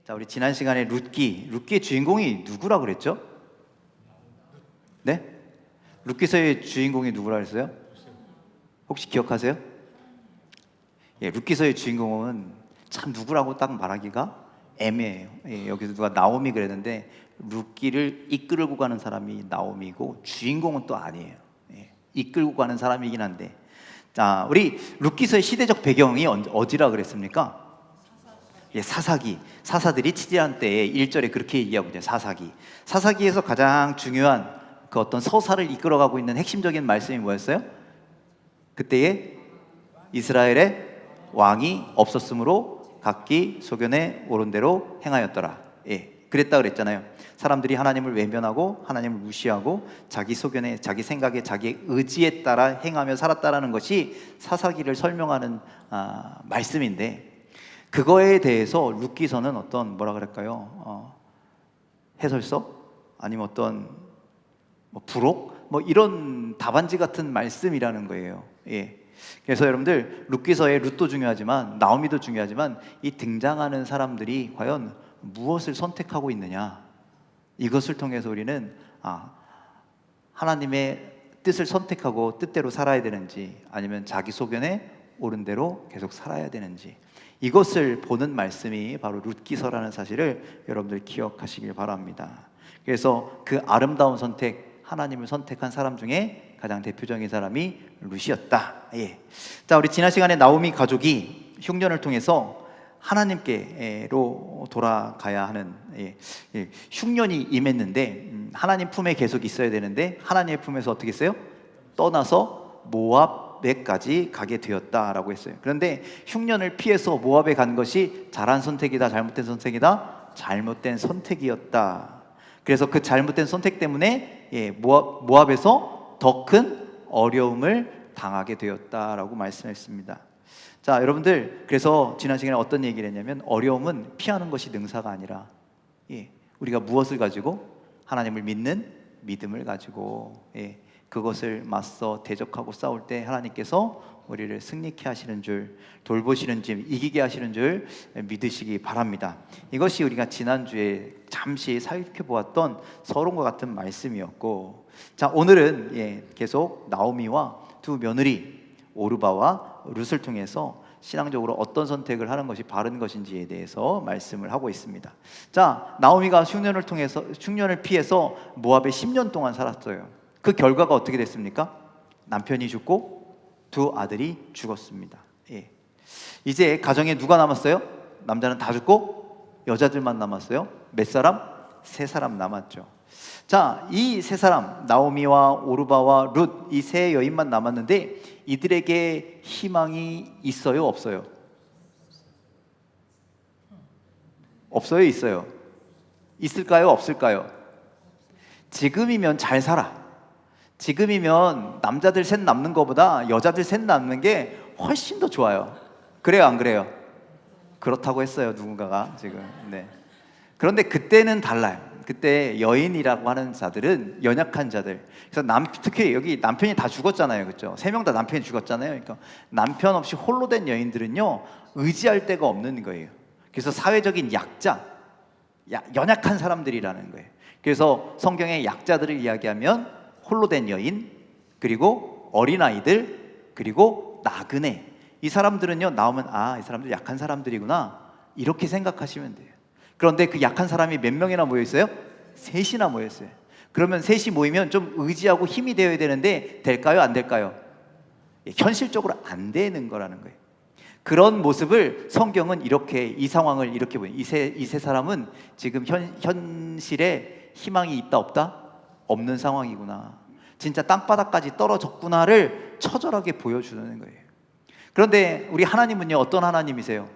자, 우리 지난 시간에 룻기의 주인공이 누구라 그랬죠? 네? 룻기서의 주인공이 누구라 그랬어요? 혹시 기억하세요? 예, 룻기서의 주인공은 참 누구라고 딱 말하기가 애매해요. 예, 여기서 누가 나오미 그랬는데 룻기를 이끌고 가는 사람이 나오미고 주인공은 또 아니에요. 예, 이끌고 가는 사람이긴 한데, 자, 우리 룻기서의 시대적 배경이 어디라 그랬습니까? 예, 사사들이 치질한 때에 1절에 그렇게 얘기하고 있죠. 사사기에서 가장 중요한 그 어떤 서사를 이끌어가고 있는 핵심적인 말씀이 뭐였어요? 그때에 이스라엘의 왕이 없었으므로 각기 소견에 옳은 대로 행하였더라. 예, 그랬다 그랬잖아요. 사람들이 하나님을 외면하고 하나님을 무시하고 자기 소견에, 자기 생각에, 자기 의지에 따라 행하며 살았다라는 것이 사사기를 설명하는 말씀인데, 그거에 대해서 룻기서는 어떤 뭐라 그럴까요? 해설서? 아니면 어떤 부록? 이런 답안지 같은 말씀이라는 거예요. 예. 그래서 여러분들 룻기서의 룻도 중요하지만 나오미도 중요하지만 이 등장하는 사람들이 과연 무엇을 선택하고 있느냐, 이것을 통해서 우리는 하나님의 뜻을 선택하고 뜻대로 살아야 되는지 아니면 자기 소견에 옳은 대로 계속 살아야 되는지, 이것을 보는 말씀이 바로 룻기서라는 사실을 여러분들 기억하시길 바랍니다. 그래서 그 아름다운 선택, 하나님을 선택한 사람 중에 가장 대표적인 사람이 룻이었다. 예. 자, 우리 지난 시간에 나오미 가족이 흉년을 통해서 하나님께로 돌아가야 하는 흉년이 임했는데, 하나님 품에 계속 있어야 되는데 하나님의 품에서 어떻게 했어요? 떠나서 모압에까지 가게 되었다라고 했어요. 그런데 흉년을 피해서 모압에 간 것이 잘한 선택이다, 잘못된 선택이다? 잘못된 선택이었다. 그래서 그 잘못된 선택 때문에 모압에서 더 큰 어려움을 당하게 되었다라고 말씀했습니다. 자, 여러분들, 그래서 지난 시간에 어떤 얘기를 했냐면, 어려움은 피하는 것이 능사가 아니라 우리가 무엇을 가지고? 하나님을 믿는 믿음을 가지고 그것을 맞서 대적하고 싸울 때 하나님께서 우리를 승리케 하시는 줄, 돌보시는 줄, 이기게 하시는 줄 믿으시기 바랍니다. 이것이 우리가 지난주에 잠시 살펴보았던 서론과 같은 말씀이었고, 자, 오늘은 계속 나오미와 두 며느리 오르바와 룻을 통해서 신앙적으로 어떤 선택을 하는 것이 바른 것인지에 대해서 말씀을 하고 있습니다. 자, 나오미가 흉년을 피해서 모압에 10년 동안 살았어요. 그 결과가 어떻게 됐습니까? 남편이 죽고 두 아들이 죽었습니다. 예. 이제 가정에 누가 남았어요? 남자는 다 죽고 여자들만 남았어요. 몇 사람? 3사람 남았죠. 자, 이 3사람, 나오미와 오르바와 룻, 이 3 여인만 남았는데 이들에게 희망이 있어요, 없어요? 없어요, 있어요? 있을까요, 없을까요? 지금이면 잘 살아. 지금이면 남자들 셋 남는 것보다 여자들 셋 남는 게 훨씬 더 좋아요. 그래요, 안 그래요? 그렇다고 했어요, 누군가가 지금. 네. 그런데 그때는 달라요. 그때 여인이라고 하는 자들은 연약한 자들. 그래서 특히 여기 남편이 다 죽었잖아요, 그렇죠? 3명 다 남편이 죽었잖아요. 그러니까 남편 없이 홀로 된 여인들은요, 의지할 데가 없는 거예요. 그래서 사회적인 약자, 연약한 사람들이라는 거예요. 그래서 성경의 약자들을 이야기하면 홀로 된 여인, 그리고 어린아이들, 그리고 나그네, 이 사람들은요 나오면 이 사람들 약한 사람들이구나, 이렇게 생각하시면 돼요. 그런데 그 약한 사람이 몇 명이나 모여 있어요? 3이나 모여 있어요. 그러면 3이 모이면 좀 의지하고 힘이 되어야 되는데 될까요, 안 될까요? 현실적으로 안 되는 거라는 거예요. 그런 모습을 성경은 이렇게, 이 상황을 이렇게 보여요. 이 세 사람은 지금 현실에 희망이 있다 없다? 없는 상황이구나, 진짜 땅바닥까지 떨어졌구나를 처절하게 보여주는 거예요. 그런데 우리 하나님은요, 어떤 하나님이세요?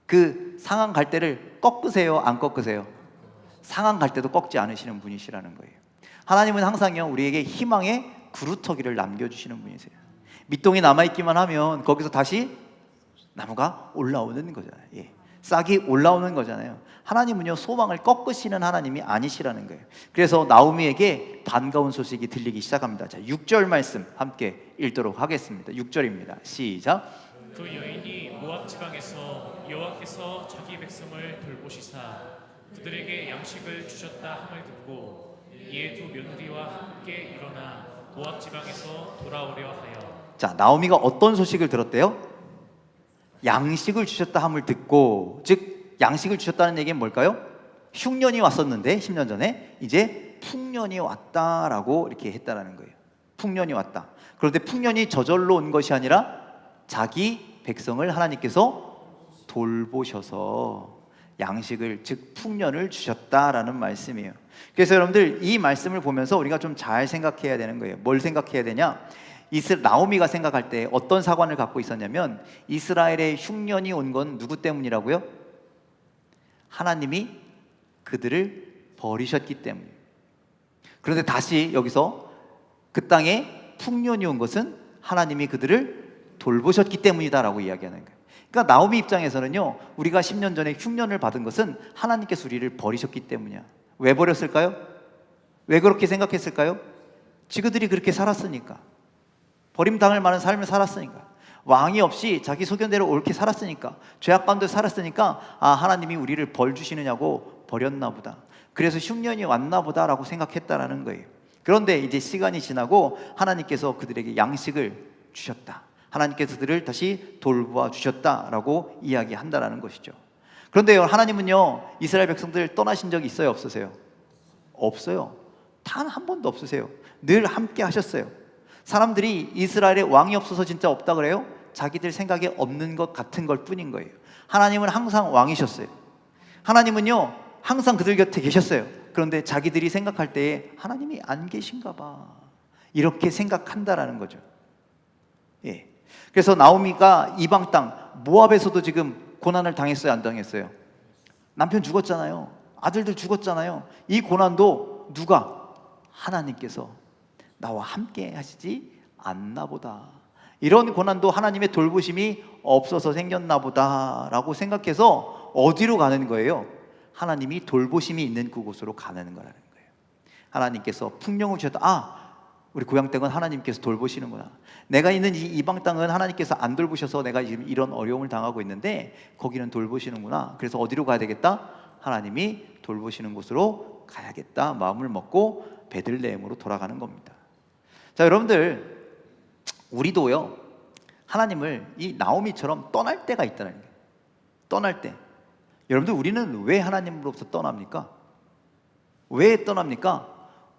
그 상한 갈대를 꺾으세요, 안 꺾으세요? 상한 갈대도 꺾지 않으시는 분이시라는 거예요. 하나님은 항상요, 우리에게 희망의 구루터기를 남겨주시는 분이세요. 밑동이 남아있기만 하면 거기서 다시 나무가 올라오는 거잖아요. 싹이 올라오는 거잖아요. 하나님은요, 소망을 꺾으시는 하나님이 아니시라는 거예요. 그래서 나오미에게 반가운 소식이 들리기 시작합니다. 자, 6절 말씀 함께 읽도록 하겠습니다. 6절입니다. 시작. 그 여인이 모압 지방에서 여호와께서 자기 백성을 돌보시사 그들에게 양식을 주셨다 함을 듣고 이에 두 며느리와 함께 일어나 모압 지방에서 돌아오려 하여. 자, 나오미가 어떤 소식을 들었대요? 양식을 주셨다 함을 듣고, 즉 양식을 주셨다는 얘기는 뭘까요? 흉년이 왔었는데 10년 전에 이제 풍년이 왔다라고 이렇게 했다라는 거예요. 풍년이 왔다. 그런데 풍년이 저절로 온 것이 아니라 자기 백성을 하나님께서 돌보셔서 양식을, 즉 풍년을 주셨다라는 말씀이에요. 그래서 여러분들 이 말씀을 보면서 우리가 좀 잘 생각해야 되는 거예요. 뭘 생각해야 되냐? 나오미가 생각할 때 어떤 사관을 갖고 있었냐면, 이스라엘의 흉년이 온 건 누구 때문이라고요? 하나님이 그들을 버리셨기 때문이에요. 그런데 다시 여기서 그 땅에 풍년이 온 것은 하나님이 그들을 돌보셨기 때문이다라고 이야기하는 거예요. 그러니까 나오미 입장에서는요, 우리가 10년 전에 흉년을 받은 것은 하나님께서 우리를 버리셨기 때문이야. 왜 버렸을까요? 왜 그렇게 생각했을까요? 지그들이 그렇게 살았으니까. 버림당할 만한 삶을 살았으니까. 왕이 없이 자기 소견대로 옳게 살았으니까. 죄악 가운데 살았으니까, 아, 하나님이 우리를 벌 주시느냐고 버렸나 보다. 그래서 흉년이 왔나 보다라고 생각했다라는 거예요. 그런데 이제 시간이 지나고 하나님께서 그들에게 양식을 주셨다. 하나님께서 그들을 다시 돌보아 주셨다라고 이야기한다라는 것이죠. 그런데요, 하나님은요, 이스라엘 백성들 떠나신 적이 있어요, 없으세요? 없어요. 단 한 번도 없으세요. 늘 함께 하셨어요. 사람들이 이스라엘에 왕이 없어서 진짜 없다 그래요? 자기들 생각에 없는 것 같은 걸 뿐인 거예요. 하나님은 항상 왕이셨어요. 하나님은요, 항상 그들 곁에 계셨어요. 그런데 자기들이 생각할 때에 하나님이 안 계신가 봐, 이렇게 생각한다라는 거죠. 예. 그래서 나오미가 이방 땅 모압에서도 지금 고난을 당했어요, 안 당했어요? 남편 죽었잖아요. 아들들 죽었잖아요. 이 고난도 누가? 하나님께서 나와 함께 하시지 않나 보다. 이런 고난도 하나님의 돌보심이 없어서 생겼나 보다라고 생각해서 어디로 가는 거예요? 하나님이 돌보심이 있는 그곳으로 가는 거라는 거예요. 하나님께서 풍령을 주셨다. 아, 우리 고향 땅은 하나님께서 돌보시는구나. 내가 있는 이 이방 땅은 하나님께서 안 돌보셔서 내가 지금 이런 어려움을 당하고 있는데 거기는 돌보시는구나. 그래서 어디로 가야 되겠다? 하나님이 돌보시는 곳으로 가야겠다 마음을 먹고 베들레헴으로 돌아가는 겁니다. 자, 여러분들, 우리도요, 하나님을 이 나오미처럼 떠날 때가 있다는 거예요. 떠날 때. 여러분들, 우리는 왜 하나님으로부터 떠납니까? 왜 떠납니까?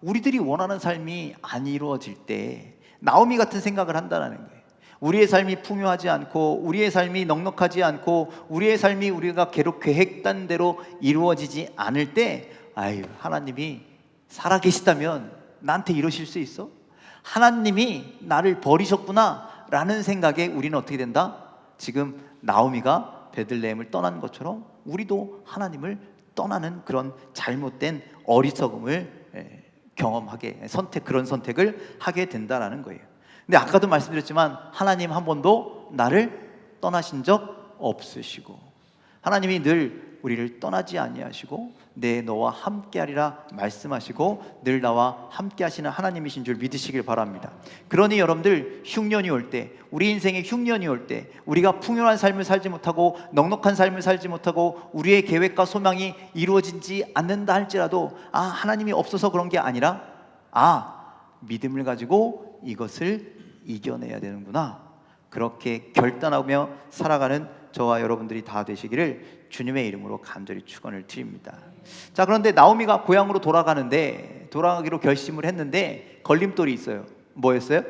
우리들이 원하는 삶이 안 이루어질 때 나오미 같은 생각을 한다는 거예요. 우리의 삶이 풍요하지 않고, 우리의 삶이 넉넉하지 않고, 우리의 삶이 우리가 계획한 대로 이루어지지 않을 때, 아유, 하나님이 살아계시다면 나한테 이러실 수 있어? 하나님이 나를 버리셨구나 라는 생각에 우리는 어떻게 된다? 지금 나오미가 베들레헴을 떠난 것처럼 우리도 하나님을 떠나는 그런 잘못된 어리석음을 경험하게, 그런 선택을 하게 된다라는 거예요. 근데 아까도 말씀드렸지만 하나님 한 번도 나를 떠나신 적 없으시고, 하나님이 늘 우리를 떠나지 아니하시고 내 너와 함께하리라 말씀하시고 늘 나와 함께하시는 하나님이신 줄 믿으시길 바랍니다. 그러니 여러분들, 흉년이 올 때, 우리 인생에 흉년이 올 때, 우리가 풍요한 삶을 살지 못하고 넉넉한 삶을 살지 못하고 우리의 계획과 소망이 이루어지지 않는다 할지라도, 아, 하나님이 없어서 그런 게 아니라, 아, 믿음을 가지고 이것을 이겨내야 되는구나, 그렇게 결단하며 살아가는 저와 여러분들이 다 되시기를 주님의 이름으로 간절히 축원을 드립니다. 자, 그런데 나오미가 고향으로 돌아가기로 결심을 했는데 걸림돌이 있어요. 뭐였어요?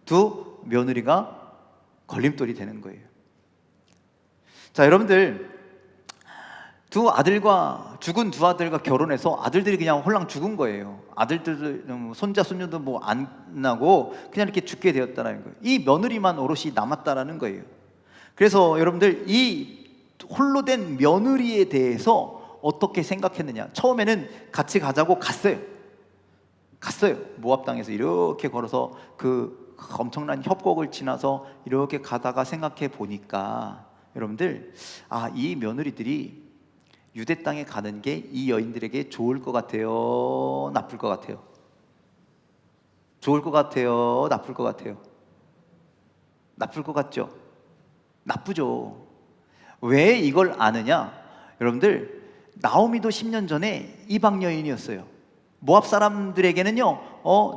두 며느리가 걸림돌이 되는 거예요. 자, 여러분들, 죽은 두 아들과 결혼해서 아들들이 그냥 홀랑 죽은 거예요. 아들들, 손자, 손녀도 뭐 안 나고 그냥 이렇게 죽게 되었다는 거예요. 이 며느리만 오롯이 남았다라는 거예요. 그래서 여러분들, 이 홀로 된 며느리에 대해서 어떻게 생각했느냐? 처음에는 같이 가자고 갔어요. 모압 땅에서 이렇게 걸어서 그 엄청난 협곡을 지나서 이렇게 가다가 생각해 보니까, 여러분들, 아, 이 며느리들이 유대 땅에 가는 게 이 여인들에게 좋을 것 같아요, 나쁠 것 같아요? 좋을 것 같아요, 나쁠 것 같아요? 나쁠 것 같죠? 나쁘죠. 왜 이걸 아느냐? 여러분들, 나오미도 10년 전에 이방 여인이었어요. 모압 사람들에게는요,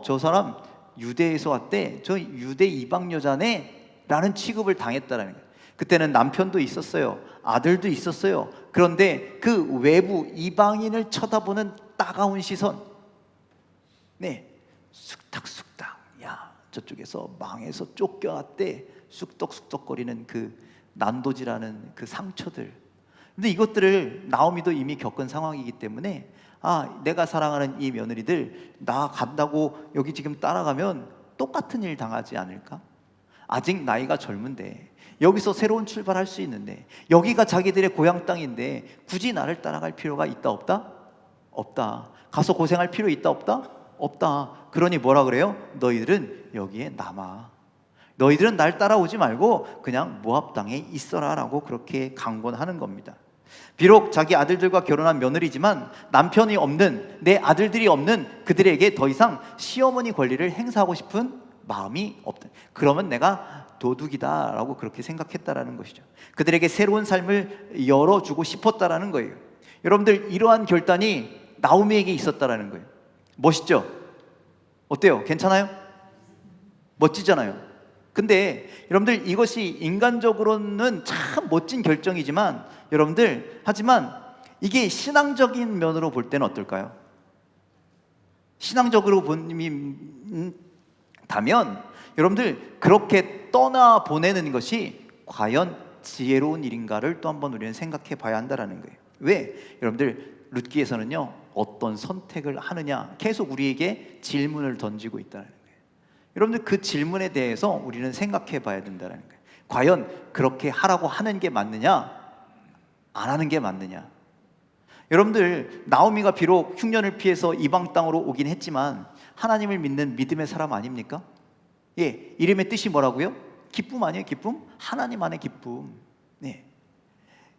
저 사람 유대에서 왔대, 저 유대 이방 여자네 라는 취급을 당했다라는 거예요. 그때는 남편도 있었어요, 아들도 있었어요. 그런데 그 외부 이방인을 쳐다보는 따가운 시선, 네, 쑥닥쑥닥, 야 저쪽에서 망해서 쫓겨왔대, 쑥덕쑥덕거리는 그 난도질하는 그 상처들. 근데 이것들을 나오미도 이미 겪은 상황이기 때문에, 내가 사랑하는 이 며느리들 나 간다고 여기 지금 따라가면 똑같은 일 당하지 않을까? 아직 나이가 젊은데, 여기서 새로운 출발할 수 있는데, 여기가 자기들의 고향 땅인데 굳이 나를 따라갈 필요가 있다 없다? 없다. 가서 고생할 필요 있다 없다? 없다. 그러니 뭐라 그래요? 너희들은 여기에 남아. 너희들은 날 따라오지 말고 그냥 모압 땅에 있어라 라고 그렇게 강권하는 겁니다. 비록 자기 아들들과 결혼한 며느리지만 남편이 없는, 내 아들들이 없는 그들에게 더 이상 시어머니 권리를 행사하고 싶은 마음이 없다. 그러면 내가 도둑이다 라고 그렇게 생각했다라는 것이죠. 그들에게 새로운 삶을 열어주고 싶었다라는 거예요. 여러분들, 이러한 결단이 나오미에게 있었다라는 거예요. 멋있죠? 어때요? 괜찮아요? 멋지잖아요. 근데 여러분들, 이것이 인간적으로는 참 멋진 결정이지만, 여러분들, 하지만 이게 신앙적인 면으로 볼 때는 어떨까요? 신앙적으로 본다면 여러분들, 그렇게 떠나 보내는 것이 과연 지혜로운 일인가를 또 한번 우리는 생각해 봐야 한다는 거예요. 왜? 여러분들, 룻기에서는요, 어떤 선택을 하느냐 계속 우리에게 질문을 던지고 있다는 거예요. 여러분들, 그 질문에 대해서 우리는 생각해 봐야 된다는 거예요. 과연 그렇게 하라고 하는 게 맞느냐, 안 하는 게 맞느냐. 여러분들, 나오미가 비록 흉년을 피해서 이방 땅으로 오긴 했지만 하나님을 믿는 믿음의 사람 아닙니까? 예, 이름의 뜻이 뭐라고요? 기쁨 아니에요? 기쁨? 하나님 안의 기쁨. 네.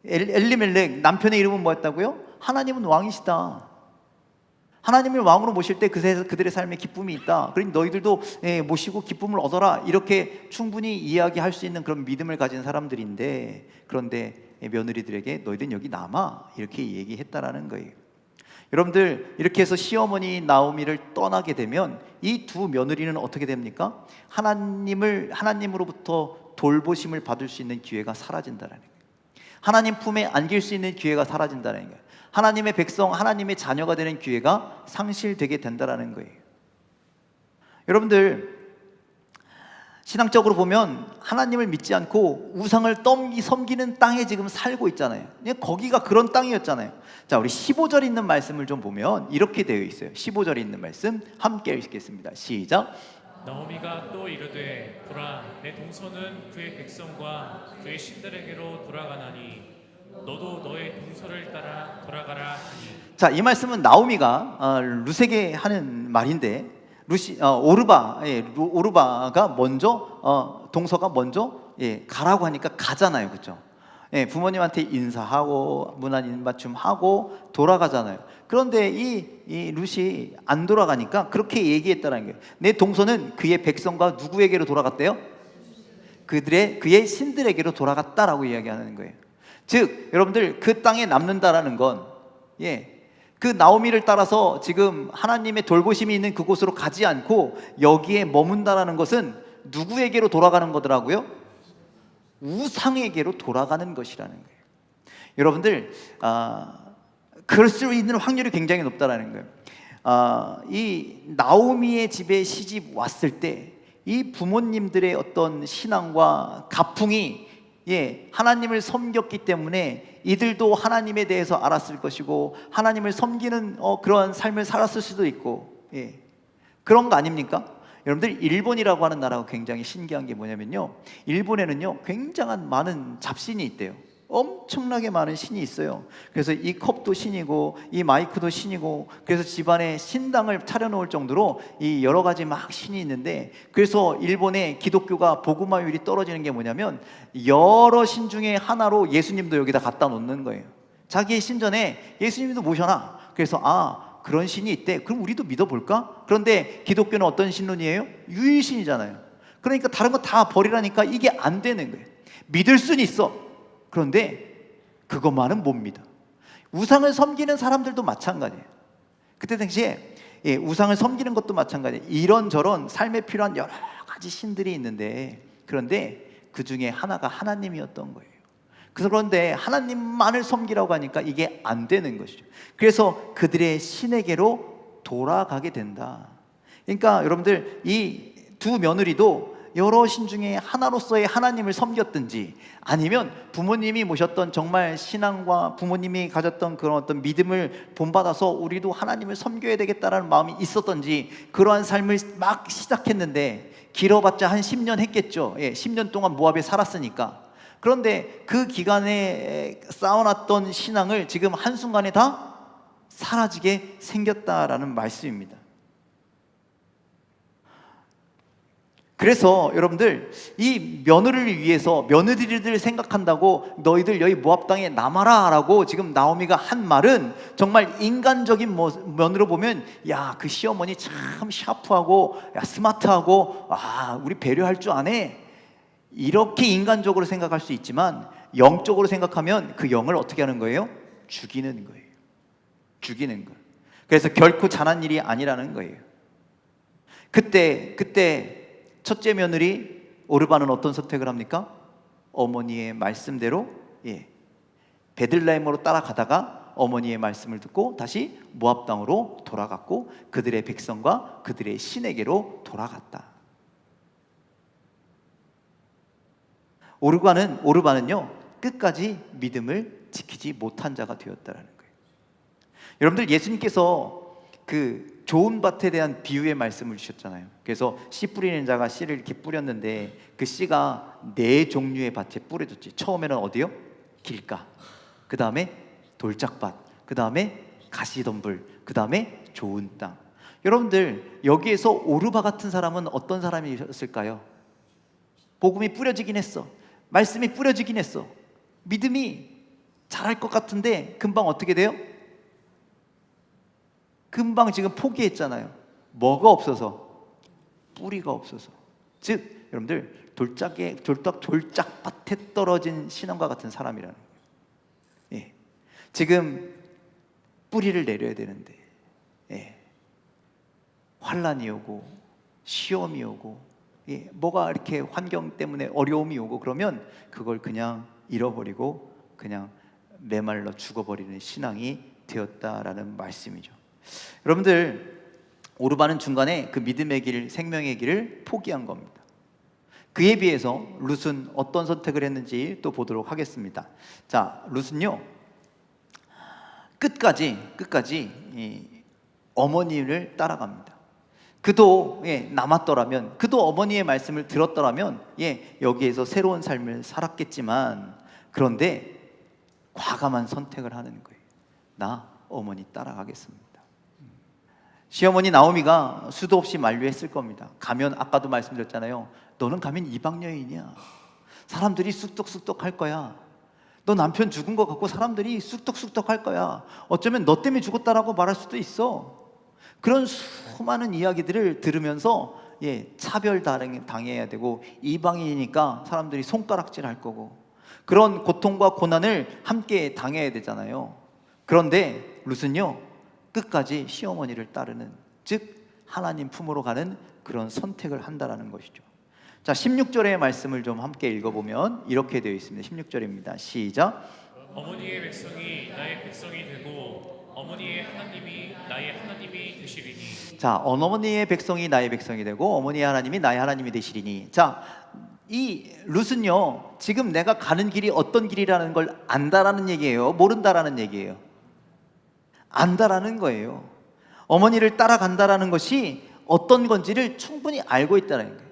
엘리멜렉 남편의 이름은 뭐였다고요? 하나님은 왕이시다. 하나님을 왕으로 모실 때 그들의 삶에 기쁨이 있다. 그러니 너희들도 모시고 기쁨을 얻어라. 이렇게 충분히 이야기할 수 있는 그런 믿음을 가진 사람들인데, 그런데 며느리들에게 너희들은 여기 남아 이렇게 얘기했다라는 거예요. 여러분들, 이렇게 해서 시어머니 나오미를 떠나게 되면 이 두 며느리는 어떻게 됩니까? 하나님으로부터 돌보심을 받을 수 있는 기회가 사라진다는 거예요. 하나님 품에 안길 수 있는 기회가 사라진다는 거예요. 하나님의 백성, 하나님의 자녀가 되는 기회가 상실되게 된다는 거예요. 여러분들, 신앙적으로 보면 하나님을 믿지 않고 우상을 섬기는 땅에 지금 살고 있잖아요. 거기가 그런 땅이었잖아요. 자, 우리 15절 있는 말씀을 좀 보면 이렇게 되어 있어요. 15절에 있는 말씀 함께 읽겠습니다. 시작. 나오미가 또 이르되 보라, 내 동서는 그의 백성과 그의 신들에게로 돌아가나니 너도 너의 동서를 따라 돌아가라 하니. 자, 이 말씀은 나오미가 룻에게 하는 말인데, 오르바가 먼저 동서가 먼저 가라고 하니까 가잖아요, 그렇죠? 부모님한테 인사하고 문안 입맞춤하고 돌아가잖아요. 그런데 이 룻이 안 돌아가니까 그렇게 얘기했다는 거예요. 내 동서는 그의 백성과 누구에게로 돌아갔대요? 그의 신들에게로 돌아갔다라고 이야기하는 거예요. 즉, 여러분들, 그 땅에 남는다라는 건, 그 나오미를 따라서 지금 하나님의 돌보심이 있는 그곳으로 가지 않고 여기에 머문다라는 것은 누구에게로 돌아가는 거더라고요? 우상에게로 돌아가는 것이라는 거예요. 여러분들, 그럴 수 있는 확률이 굉장히 높다라는 거예요. 이 나오미의 집에 시집 왔을 때 이 부모님들의 어떤 신앙과 가풍이 하나님을 섬겼기 때문에 이들도 하나님에 대해서 알았을 것이고 하나님을 섬기는 그러한 삶을 살았을 수도 있고, 그런 거 아닙니까? 여러분들, 일본이라고 하는 나라가 굉장히 신기한 게 뭐냐면요, 일본에는요 굉장한 많은 잡신이 있대요. 엄청나게 많은 신이 있어요. 그래서 이 컵도 신이고 이 마이크도 신이고, 그래서 집안에 신당을 차려놓을 정도로 이 여러 가지 막 신이 있는데, 그래서 일본의 기독교가 복음화율이 떨어지는 게 뭐냐면 여러 신 중에 하나로 예수님도 여기다 갖다 놓는 거예요. 자기의 신전에 예수님도 모셔놔. 그래서 그런 신이 있대, 그럼 우리도 믿어볼까? 그런데 기독교는 어떤 신론이에요? 유일신이잖아요. 그러니까 다른 거 다 버리라니까 이게 안 되는 거예요. 믿을 수는 있어. 그런데 그것만은 못 믿어. 우상을 섬기는 사람들도 마찬가지예요. 그때 당시에 우상을 섬기는 것도 마찬가지예요. 이런저런 삶에 필요한 여러 가지 신들이 있는데, 그런데 그 중에 하나가 하나님이었던 거예요. 그런데 하나님만을 섬기라고 하니까 이게 안 되는 것이죠. 그래서 그들의 신에게로 돌아가게 된다. 그러니까 여러분들, 이 두 며느리도 여러 신 중에 하나로서의 하나님을 섬겼든지, 아니면 부모님이 모셨던 정말 신앙과 부모님이 가졌던 그런 어떤 믿음을 본받아서 우리도 하나님을 섬겨야 되겠다라는 마음이 있었던지, 그러한 삶을 막 시작했는데 길어봤자 한 10년 했겠죠. 10년 동안 모압에 살았으니까. 그런데 그 기간에 쌓아놨던 신앙을 지금 한순간에 다 사라지게 생겼다라는 말씀입니다. 그래서 여러분들, 이 며느리를 위해서 며느리를 생각한다고 너희들 여기 모압 땅에 남아라 라고 지금 나오미가 한 말은 정말 인간적인 면으로 보면, 야, 그 시어머니 참 샤프하고, 야, 스마트하고, 아, 우리 배려할 줄 아네, 이렇게 인간적으로 생각할 수 있지만, 영적으로 생각하면 그 영을 어떻게 하는 거예요? 죽이는 거예요. 죽이는 거예요. 그래서 결코 잘한 일이 아니라는 거예요. 그때 첫째 며느리 오르바는 어떤 선택을 합니까? 어머니의 말씀대로 베들레헴으로 따라가다가 어머니의 말씀을 듣고 다시 모압 땅으로 돌아갔고, 그들의 백성과 그들의 신에게로 돌아갔다. 오르바는요, 끝까지 믿음을 지키지 못한 자가 되었다라는 거예요. 여러분들, 예수님께서 그 좋은 밭에 대한 비유의 말씀을 주셨잖아요. 그래서 씨 뿌리는 자가 씨를 이렇게 뿌렸는데 그 씨가 4종류의 밭에 뿌려졌지. 처음에는 어디요? 길가, 그 다음에 돌짝밭, 그 다음에 가시덤불, 그 다음에 좋은 땅. 여러분들, 여기에서 오르바 같은 사람은 어떤 사람이었을까요? 복음이 뿌려지긴 했어. 말씀이 뿌려지긴 했어. 믿음이 잘할 것 같은데 금방 어떻게 돼요? 금방 지금 포기했잖아요. 뭐가 없어서? 뿌리가 없어서. 즉 여러분들, 돌짝밭에 떨어진 신앙과 같은 사람이라는 거예요. 지금 뿌리를 내려야 되는데 환난이 오고 시험이 오고 뭐가 이렇게 환경 때문에 어려움이 오고 그러면 그걸 그냥 잃어버리고 그냥 메말라 죽어버리는 신앙이 되었다라는 말씀이죠. 여러분들, 오르바는 중간에 그 믿음의 길, 생명의 길을 포기한 겁니다. 그에 비해서 룻은 어떤 선택을 했는지 또 보도록 하겠습니다. 자, 룻은요, 끝까지 어머니를 따라갑니다. 그도 남았더라면, 그도 어머니의 말씀을 들었더라면 여기에서 새로운 삶을 살았겠지만, 그런데 과감한 선택을 하는 거예요. 나 어머니 따라가겠습니다. 시어머니 나오미가 수도 없이 만류했을 겁니다. 가면, 아까도 말씀드렸잖아요, 너는 가면 이방 여인이야. 사람들이 쑥덕쑥덕 할 거야. 너 남편 죽은 거 갖고 사람들이 쑥덕쑥덕 할 거야. 어쩌면 너 때문에 죽었다라고 말할 수도 있어. 그런 수많은 이야기들을 들으면서 차별 당해야 되고, 이방인이니까 사람들이 손가락질 할 거고, 그런 고통과 고난을 함께 당해야 되잖아요. 그런데 룻은요, 끝까지 시어머니를 따르는, 즉 하나님 품으로 가는 그런 선택을 한다라는 것이죠. 자, 16절의 말씀을 좀 함께 읽어보면 이렇게 되어 있습니다. 16절입니다. 시작. 어머니의 백성이 나의 백성이 되고 어머니의 하나님이 나의 하나님이 되시리니. 자, 어머니의 백성이 나의 백성이 되고 어머니의 하나님이 나의 하나님이 되시리니. 자, 이 룻은요, 지금 내가 가는 길이 어떤 길이라는 걸 안다라는 얘기예요? 모른다라는 얘기예요? 안다라는 거예요. 어머니를 따라간다라는 것이 어떤 건지를 충분히 알고 있다는 거예요.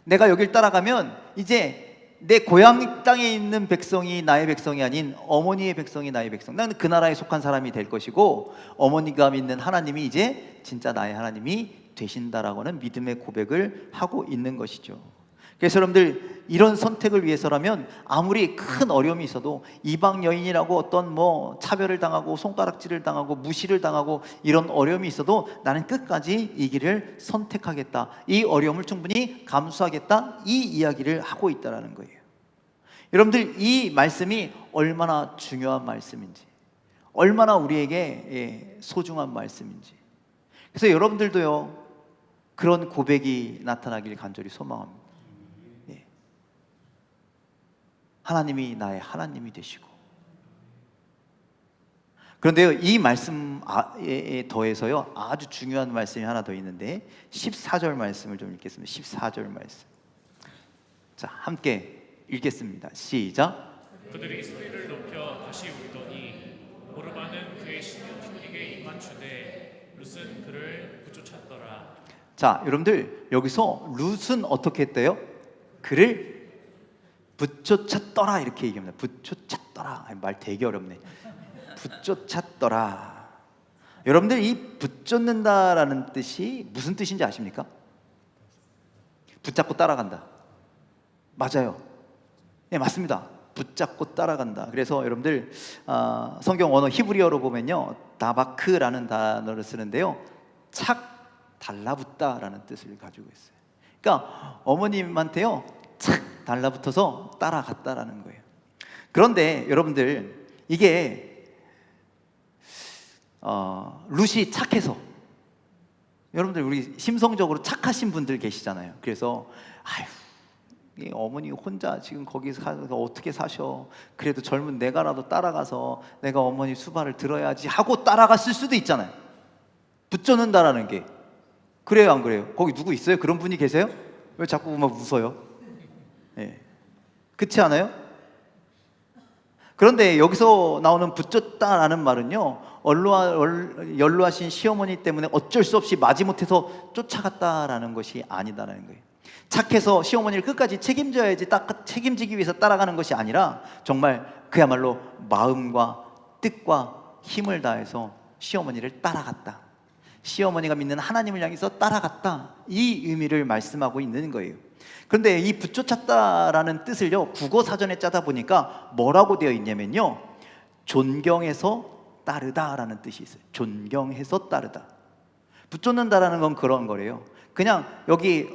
내가 여길 따라가면 이제 내 고향 땅에 있는 백성이 나의 백성이 아닌 어머니의 백성이 나의 백성, 나는 그 나라에 속한 사람이 될 것이고, 어머니가 믿는 하나님이 이제 진짜 나의 하나님이 되신다라고 하는 믿음의 고백을 하고 있는 것이죠. 그래서 여러분들, 이런 선택을 위해서라면 아무리 큰 어려움이 있어도, 이방 여인이라고 어떤 차별을 당하고 손가락질을 당하고 무시를 당하고 이런 어려움이 있어도 나는 끝까지 이 길을 선택하겠다, 이 어려움을 충분히 감수하겠다, 이 이야기를 하고 있다라는 거예요. 여러분들 이 말씀이 얼마나 중요한 말씀인지, 얼마나 우리에게 소중한 말씀인지. 그래서 여러분들도요, 그런 고백이 나타나길 간절히 소망합니다. 예. 하나님이 나의 하나님이 되시고. 그런데요, 이 말씀에 더해서요, 아주 중요한 말씀이 하나 더 있는데 14절 말씀을 좀 읽겠습니다. 14절 말씀. 자, 함께 읽겠습니다. 시작. 그들이 소리를 높여 다시 울더니 오르바는 그의 신에게 입맞추되 룻은 그를 부쫓았더라. 자, 여러분들 여기서 룻은 어떻게 했대요? 그를 부쫓았더라 이렇게 얘기합니다. 부쫓았더라. 말 되게 어렵네. 부쫓았더라. 여러분들 이 붙잡는다라는 뜻이 무슨 뜻인지 아십니까? 붙잡고 따라간다. 맞아요. 네, 맞습니다. 붙잡고 따라간다. 그래서 여러분들 성경 언어 히브리어로 보면요, 다바크라는 단어를 쓰는데요, 착 달라붙다라는 뜻을 가지고 있어요. 그러니까 어머님한테요, 착 달라붙어서 따라갔다라는 거예요. 그런데 여러분들 이게 룻이 착해서, 여러분들 우리 심성적으로 착하신 분들 계시잖아요. 그래서 아유, 이 어머니 혼자 지금 거기서 어떻게 사셔? 그래도 젊은 내가라도 따라가서 내가 어머니 수발을 들어야지 하고 따라갔을 수도 있잖아요. 붙잡는다라는 게. 그래요, 안 그래요? 거기 누구 있어요? 그런 분이 계세요? 왜 자꾸 막 웃어요? 예. 그렇지 않아요? 그런데 여기서 나오는 붙잡다라는 말은요, 연로하신 시어머니 때문에 어쩔 수 없이 마지못해서 쫓아갔다라는 것이 아니다라는 거예요. 착해서 시어머니를 끝까지 책임져야지 책임지기 위해서 따라가는 것이 아니라 정말 그야말로 마음과 뜻과 힘을 다해서 시어머니를 따라갔다. 시어머니가 믿는 하나님을 향해서 따라갔다. 이 의미를 말씀하고 있는 거예요. 그런데 이 붙쫓았다라는 뜻을요, 국어 사전에 짜다 보니까 뭐라고 되어 있냐면요, 존경해서 따르다라는 뜻이 있어요. 존경해서 따르다. 붙쫓는다라는 건 그런 거래요. 그냥 여기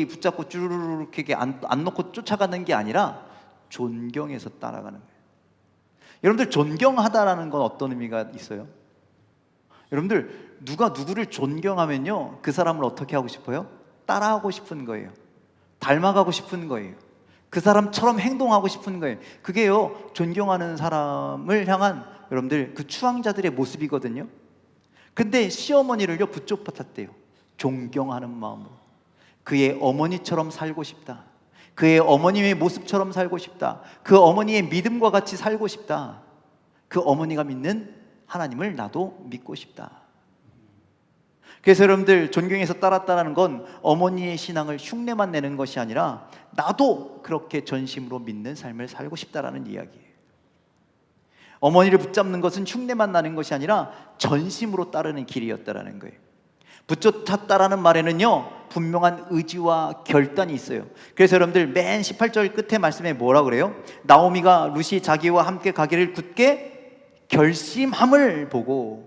붙잡고 쭈르르 이렇게 안 놓고 쫓아가는 게 아니라 존경해서 따라가는 거예요. 여러분들 존경하다라는 건 어떤 의미가 있어요? 여러분들 누가 누구를 존경하면요, 그 사람을 어떻게 하고 싶어요? 따라하고 싶은 거예요. 닮아가고 싶은 거예요. 그 사람처럼 행동하고 싶은 거예요. 그게요, 존경하는 사람을 향한 여러분들 그 추앙자들의 모습이거든요. 근데 시어머니를요, 붙잡았대요. 존경하는 마음으로. 그의 어머니처럼 살고 싶다. 그의 어머님의 모습처럼 살고 싶다. 그 어머니의 믿음과 같이 살고 싶다. 그 어머니가 믿는 하나님을 나도 믿고 싶다. 그래서 여러분들 존경해서 따랐다는 건 어머니의 신앙을 흉내만 내는 것이 아니라 나도 그렇게 전심으로 믿는 삶을 살고 싶다라는 이야기예요. 어머니를 붙잡는 것은 흉내만 나는 것이 아니라 전심으로 따르는 길이었다라는 거예요. 붙잡았다라는 말에는요, 분명한 의지와 결단이 있어요. 그래서 여러분들 맨 18절 끝에 말씀에 뭐라 그래요? 나오미가 룻이 자기와 함께 가기를 굳게 결심함을 보고,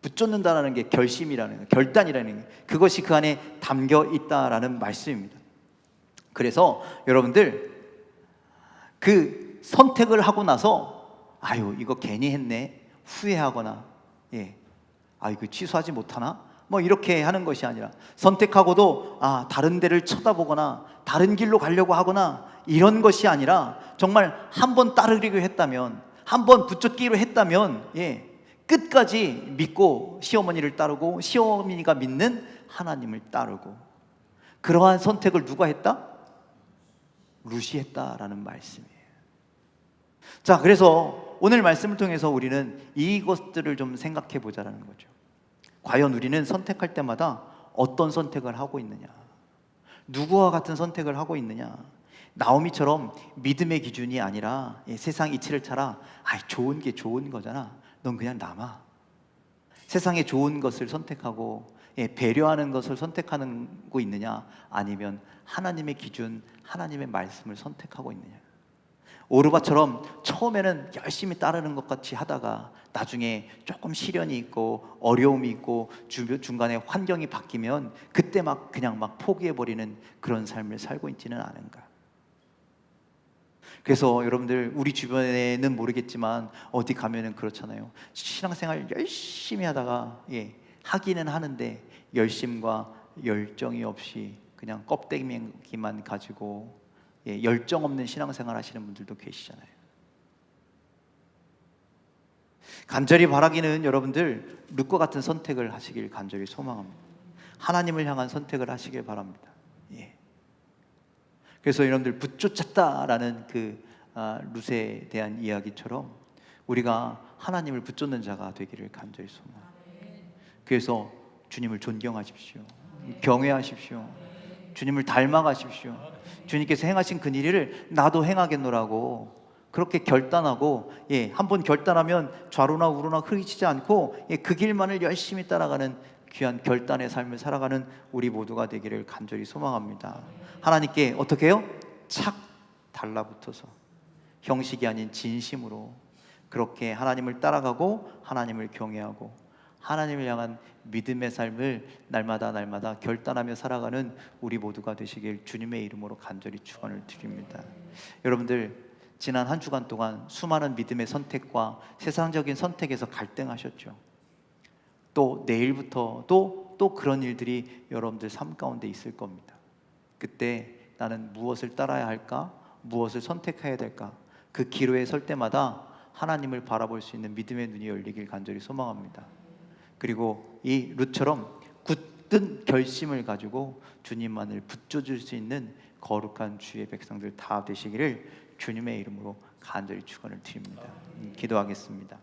붙잡는다라는 게 결심이라는 거, 결단이라는 게, 그것이 그 안에 담겨 있다라는 말씀입니다. 그래서 여러분들 그 선택을 하고 나서 아유 이거 괜히 했네 후회하거나 이거 취소하지 못하나 뭐 이렇게 하는 것이 아니라, 선택하고도 다른 데를 쳐다보거나 다른 길로 가려고 하거나 이런 것이 아니라 정말 한번 따르기로 했다면, 한번 붙잡기로 했다면 끝까지 믿고 시어머니를 따르고 시어머니가 믿는 하나님을 따르고, 그러한 선택을 누가 했다? 룻이 했다라는 말씀이에요. 자, 그래서 오늘 말씀을 통해서 우리는 이것들을 좀 생각해 보자라는 거죠. 과연 우리는 선택할 때마다 어떤 선택을 하고 있느냐, 누구와 같은 선택을 하고 있느냐. 나오미처럼 믿음의 기준이 아니라 세상 이치를 차라, 좋은 게 좋은 거잖아, 넌 그냥 남아. 세상에 좋은 것을 선택하고 배려하는 것을 선택하고 있느냐, 아니면 하나님의 기준, 하나님의 말씀을 선택하고 있느냐. 오르바처럼 처음에는 열심히 따르는 것 같이 하다가 나중에 조금 시련이 있고 어려움이 있고 중간에 환경이 바뀌면 그때 그냥 포기해버리는 그런 삶을 살고 있지는 않은가. 그래서 여러분들 우리 주변에는 모르겠지만 어디 가면은 그렇잖아요. 신앙생활 열심히 하다가 하기는 하는데 열심과 열정이 없이 그냥 껍데기만 가지고 열정 없는 신앙생활 하시는 분들도 계시잖아요. 간절히 바라기는 여러분들 룻과 같은 선택을 하시길 간절히 소망합니다. 하나님을 향한 선택을 하시길 바랍니다. 그래서 여러분들 붙쫓았다라는 그 룻에 대한 이야기처럼 우리가 하나님을 붙쫓는 자가 되기를 간절히 소망합니다. 그래서 주님을 존경하십시오. 경외하십시오. 주님을 닮아가십시오. 주님께서 행하신 그 일을 나도 행하겠노라고 그렇게 결단하고 한번 결단하면 좌로나 우로나 흐리치지 않고 그 길만을 열심히 따라가는 귀한 결단의 삶을 살아가는 우리 모두가 되기를 간절히 소망합니다. 하나님께 어떻게 해요? 착 달라붙어서 형식이 아닌 진심으로 그렇게 하나님을 따라가고 하나님을 경외하고 하나님을 향한 믿음의 삶을 날마다 결단하며 살아가는 우리 모두가 되시길 주님의 이름으로 간절히 축원을 드립니다. 여러분들 지난 한 주간 동안 수많은 믿음의 선택과 세상적인 선택에서 갈등하셨죠. 또 내일부터도 또 그런 일들이 여러분들 삶 가운데 있을 겁니다. 그때 나는 무엇을 따라야 할까? 무엇을 선택해야 될까? 그 기로에 설 때마다 하나님을 바라볼 수 있는 믿음의 눈이 열리길 간절히 소망합니다. 그리고 이 룻처럼 굳든 결심을 가지고 주님만을 붙여줄 수 있는 거룩한 주의 백성들 다 되시기를 주님의 이름으로 간절히 축원을 드립니다. 기도하겠습니다.